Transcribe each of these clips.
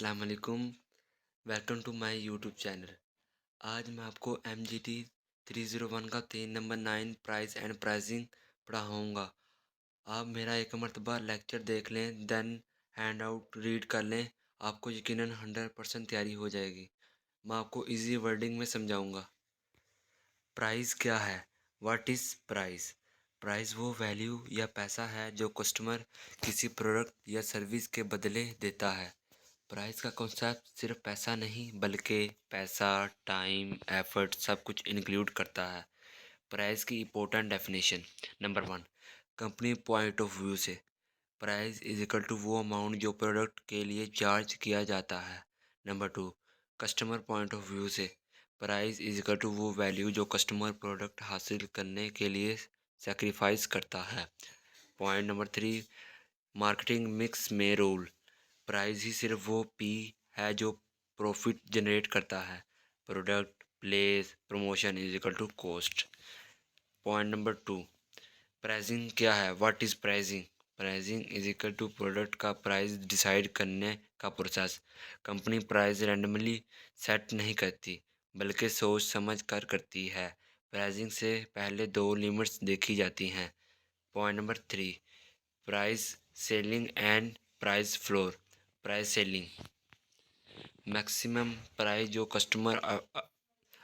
अस्सलाम वालेकुम। Welcome to my YouTube channel. आज मैं आपको MGT 301 का 3 नंबर 9 प्राइस एंड प्राइसिंग पढ़ाऊँगा। आप मेरा एक मरतबा लेक्चर देख लें, देन हैंड आउट रीड कर लें। आपको यकीनन 100% तैयारी हो जाएगी। मैं आपको इजी वर्डिंग में समझाऊँगा। प्राइस क्या है? What is price? प्राइस वो वैल्यू या पैसा है जो कस्टमर किसी प्रोडक्ट या सर्विस के बदले देता है। प्राइस का कॉन्सेप्ट सिर्फ पैसा नहीं बल्कि पैसा, टाइम, एफर्ट सब कुछ इंक्लूड करता है। प्राइस की important definition. Number 1, company point of view से प्राइस इज इक्वल टू वो अमाउंट जो प्रोडक्ट के लिए चार्ज किया जाता है। Number 2, customer point of view से प्राइस इज इक्वल टू वो वैल्यू जो कस्टमर प्रोडक्ट हासिल करने के लिए सेक्रीफाइस करता है। पॉइंट नंबर 3, मार्केटिंग मिक्स में रोल प्राइस ही सिर्फ वो पी है जो प्रॉफिट जनरेट करता है। Product, place, promotion is equal to cost. Point number 2, pricing क्या है? What is pricing? Pricing is equal to product का प्राइस डिसाइड करने का process. Company price randomly set नहीं करती बल्कि सोच समझ कर करती है। प्राइसिंग से पहले दो लिमिट्स देखी जाती हैं। Point number 3, price selling and price floor. Price selling maximum price जो कस्टमर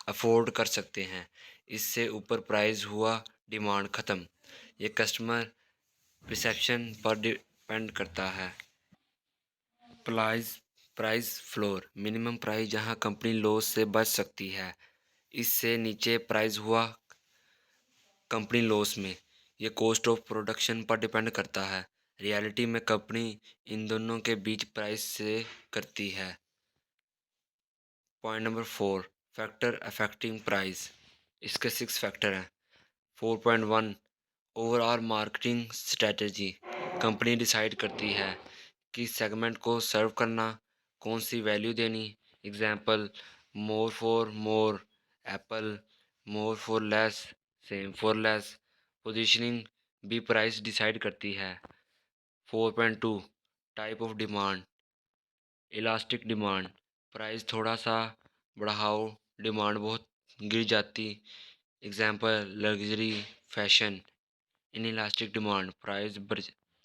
अफोर्ड कर सकते हैं। इससे ऊपर प्राइस हुआ डिमांड ख़त्म। ये कस्टमर परसेप्शन पर डिपेंड करता है। Price price floor minimum price जहां कंपनी लॉस से बच सकती है। इससे नीचे प्राइस हुआ कंपनी लॉस में। ये कॉस्ट ऑफ प्रोडक्शन पर डिपेंड करता है। रियलिटी में कंपनी इन दोनों के बीच प्राइस से करती है। Point number 4, factor affecting price. इसके 6 फैक्टर हैं। 4.1, overall marketing strategy. Company decide करती है किस सेगमेंट को सर्व करना, कौन सी वैल्यू देनी। Example, more for more, Apple, more for less, same for less. Positioning भी प्राइस डिसाइड करती है। 4.2, type of demand. Elastic demand, price थोड़ा सा बढ़ाओ, डिमांड बहुत गिर जाती। Example, luxury, fashion. In elastic demand, price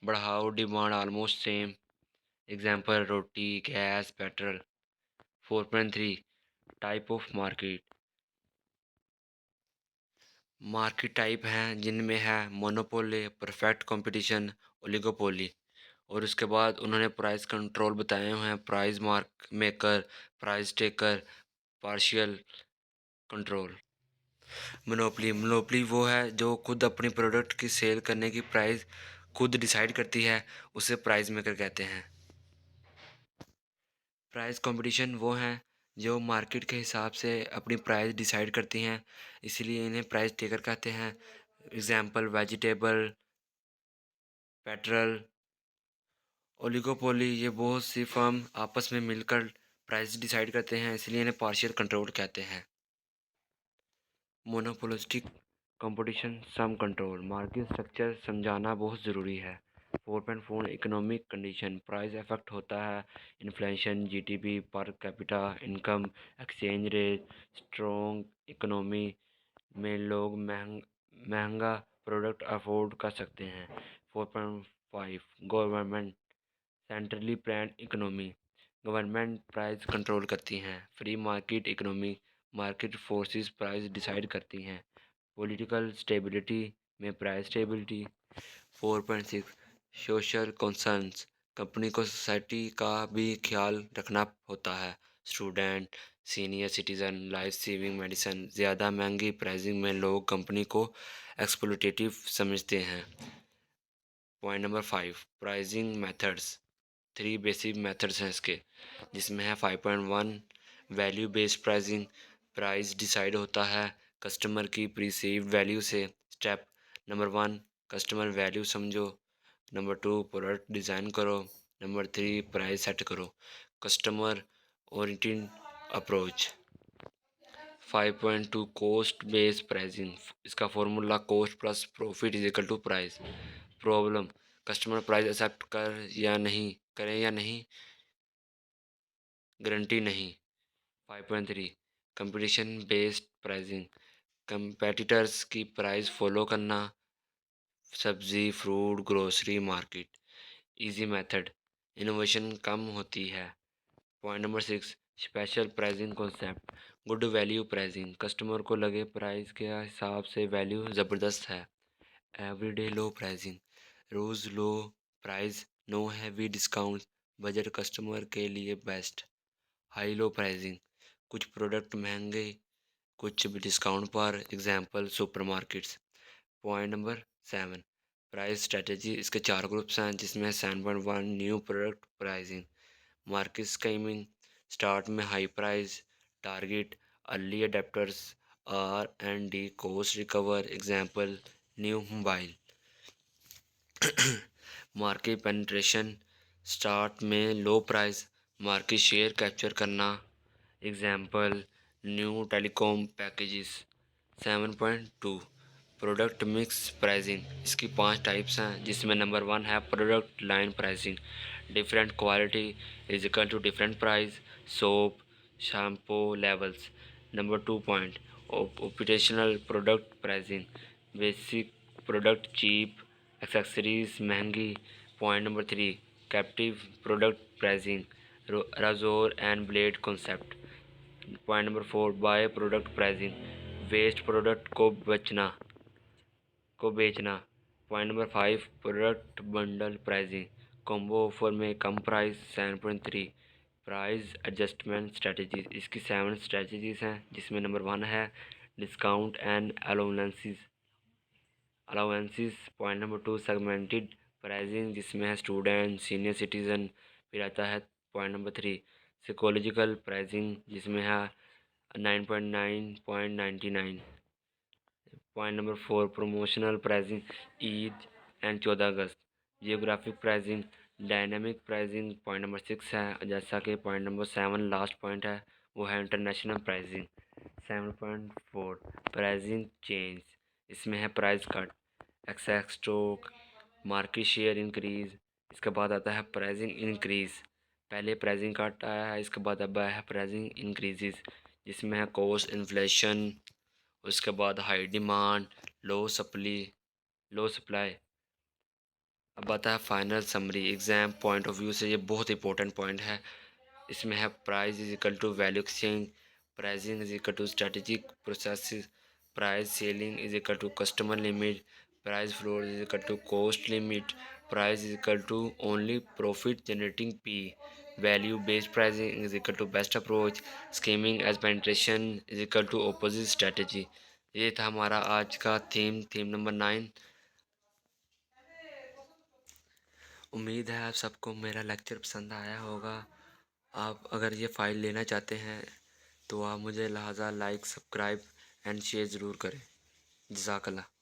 बढ़ाओ, demand almost same. Example, roti, gas, petrol. 4.3, type of market. Market type हैं जिनमें है मोनोपोली, परफेक्ट कंपटीशन, ओलिगोपोली। और उसके बाद उन्होंने प्राइस कंट्रोल बताए हुए हैं। Price mark maker, price taker, partial control. Monopoly monopoly वो है जो खुद अपनी प्रोडक्ट की सेल करने की प्राइस खुद डिसाइड करती है, उसे प्राइस मेकर कहते हैं। प्राइस कंपटीशन वो हैं जो मार्केट के हिसाब से अपनी प्राइस डिसाइड करती हैं, इसलिए इन्हें प्राइस टेकर कहते हैं। Example, vegetable, petrol. ओलिगोपोली, ये बहुत सी फर्म आपस में मिलकर प्राइस डिसाइड करते हैं, इसलिए इन्हें पार्शियल कंट्रोल कहते हैं। Monopolistic competition, some control. Market structure समझाना बहुत ज़रूरी है। 4.4, इकोनॉमिक कंडीशन। प्राइस अफेक्ट होता है inflation, GDP, per capita income, exchange rate. Strong economy में लोग महंगा प्रोडक्ट अफोर्ड कर सकते हैं। 4.5, government centrally planned economy. Government price control करती हैं। Free market economy, market forces price decide करती हैं। पॉलिटिकल स्टेबिलिटी में price stability. 4.6, social concerns. Company को सोसाइटी का भी ख्याल रखना होता है। Student, senior citizen, life saving medicine. ज़्यादा महंगी प्राइसिंग में लोग कंपनी को एक्सप्लोटेटिव समझते हैं। Point number 5, pricing methods. 3 basic methods हैं इसके, जिसमें है 5.1, value based pricing. Price decide होता है कस्टमर की प्रीसीव्ड वैल्यू से। स्टेप नंबर 1, कस्टमर वैल्यू समझो। नंबर 2, प्रोडक्ट डिज़ाइन करो। नंबर 3, प्राइस सेट करो। Customer oriented approach. 5.2, cost based pricing. इसका formula cost plus profit is equal to price. Problem, customer price accept कर या नहीं करें या नहीं। गारंटी नहीं। 5.3 कंपटीशन बेस्ड प्राइसिंग, कंपेटिटर्स की प्राइस फॉलो करना, सब्जी, fruit, grocery, market. Easy method, innovation कम होती है। Point number 6 special pricing concept, good value pricing, customer को लगे प्राइस के हिसाब से वैल्यू ज़बरदस्त है। एवरीडे लो प्राइसिंग, रोज़ low price, no heavy discount, budget customer के लिए बेस्ट। हाई लो प्राइसिंग, कुछ प्रोडक्ट महंगे, कुछ भी डिस्काउंट पर, example supermarkets. Point number 7 price strategy, इसके 4 ग्रुप्स हैं जिसमें 7.1 new product pricing, market skimming, start में high price, target early adopters, R&D cost recover, example new mobile. Market penetration, start में low price, market share capture करना, example new telecom packages. 7.2 product mix pricing, इसकी 5 types हैं जिसमें number 1 है product line pricing, different quality is equal to different price, soap, shampoo levels. Number 2 point optional product pricing, basic product cheap, accessories महंगी। Point number 3 captive product pricing, razor and blade concept. Point number 4 by product pricing, waste product को बेचना। Point number 5 product bundle pricing, combo offer में कम price. 7.3 price adjustment strategies, इसकी 7 strategies हैं जिसमें number 1 है discount and allowances. Point number 2 segmented pricing, जिसमें है स्टूडेंट, सीनियर सिटीजन। फिर आता है पॉइंट नंबर 3 साइकोलॉजिकल प्राइसिंग, जिसमें है 9.9.99। Point number 4 promotional pricing, Eid and 14 August. Geographic pricing, dynamic pricing. Point number 6 है, जैसा कि पॉइंट नंबर 7 लास्ट पॉइंट है वो है इंटरनेशनल प्राइसिंग। 7.4 प्राइसिंग चेंज, इसमें है price cut, excess stock, market share increase. इसके बाद आता है प्राइसिंग इंक्रीज, पहले प्राइसिंग कट आया है, इसके बाद अब आया है प्राइसिंग इंक्रीजेज, जिसमें है कॉस्ट इन्फ्लेशन। उसके बाद हाई डिमांड, लो सप्लाई। अब आता है final summary, exam point of view से ये बहुत इंपॉर्टेंट पॉइंट है। इसमें है price is equal to value exchange, pricing is equal to strategic process, price ceiling is equal to customer limit, price floor is equal to cost limit, price is equal to only profit generating P, value based pricing is equal to best approach, skimming as penetration is equal to opposite strategy. ये था हमारा आज का theme number 9। उम्मीद है आप सबको मेरा लेक्चर पसंद आया होगा। आप अगर ये फ़ाइल लेना चाहते हैं तो आप मुझे लिहाजा लाइक, सब्सक्राइब एंड शेयर ज़रूर करें। जज़ाकल्लाह।